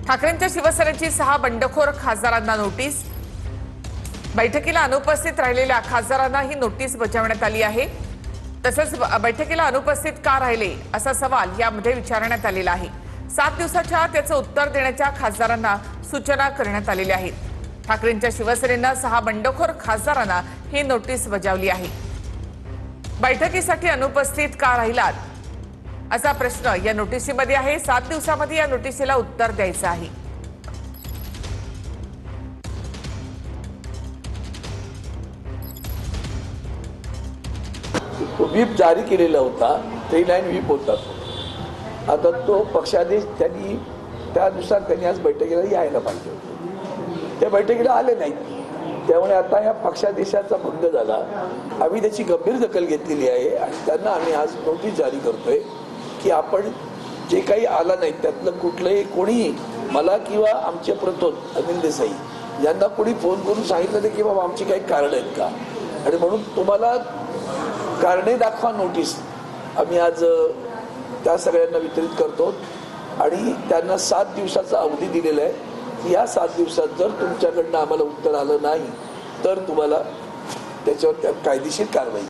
ठाकरेंच्या शिवसेनेची 6 बंडखोर खासदारांना नोटीस। बैठकीला अनुपस्थित राहिलेल्या खासदारांना ही नोटीस बजावण्यात आली आहे। तसंच बैठकीला अनुपस्थित का राहिले असा सवाल यामध्ये विचारण्यात आलेला आहे। 7 दिवसाच्या आत त्याचं उत्तर देण्याच्या खासदारांना सूचना करण्यात आलेल्या आहेत। ठाकरेंच्या शिवसेनेनं 6 बंडखोर खासदारांना ही नोटीस बजावली आहे। बैठकीसाठी अनुपस्थित का राहिलात असा प्रश्न या नोटिसीमध्ये आहे। 7 दिवसांमध्ये या नोटिसीला उत्तर द्यायचं आहे। व्हीप जारी केलेला होता, 3 व्हीप होता। आता तो पक्षादेश त्यांनी त्यानुसार त्यांनी आज बैठकीला यायला पाहिजे होते। त्या बैठकीला आले नाहीत, त्यामुळे आता या पक्षादेशाचा भंग झाला। आम्ही त्याची गंभीर दखल घेतलेली आहे आणि त्यांना आम्ही आज नोटीस जारी करतोय की आपण जे काही आला नाही त्यातलं कुठलंही कोणी मला किंवा आमचे प्रतोद अनिल देसाई यांना कोणी फोन करून सांगितलं नाही की बाबा आमची काही कारणं आहेत का, आणि म्हणून तुम्हाला कारणे दाखवा नोटीस आम्ही आज त्या सगळ्यांना वितरित करतो आणि त्यांना 7 दिवसाचा अवधी दिलेला आहे की या 7 दिवसात जर तुमच्याकडनं आम्हाला उत्तर आलं नाही तर तुम्हाला त्याच्यावर कायदेशीर कारवाई